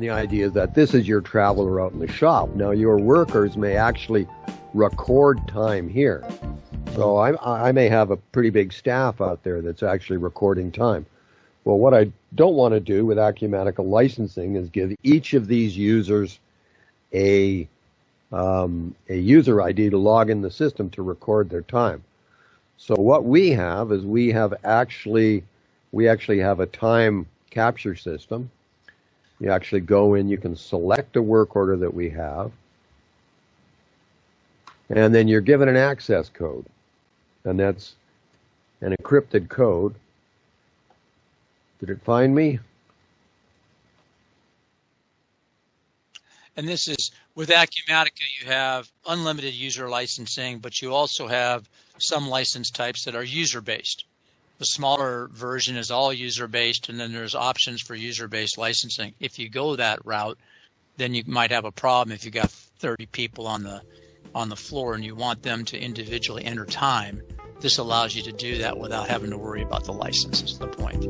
the idea is that this is your traveler out in the shop. Now, your workers may actually record time here. So I may have a pretty big staff out there that's actually recording time. Well, what I don't want to do with Acumatica licensing is give each of these users a user ID to log in the system to record their time. So what we have is we actually have a time capture system. You actually go in, you can select a work order that we have, and then you're given an access code, and that's an encrypted code. Did it find me? And this is, with Acumatica, you have unlimited user licensing, but you also have some license types that are user-based. The smaller version is all user-based, and then there's options for user-based licensing. If you go that route, then you might have a problem if you got 30 people on the floor and you want them to individually enter time. This allows you to do that without having to worry about the license, is the point.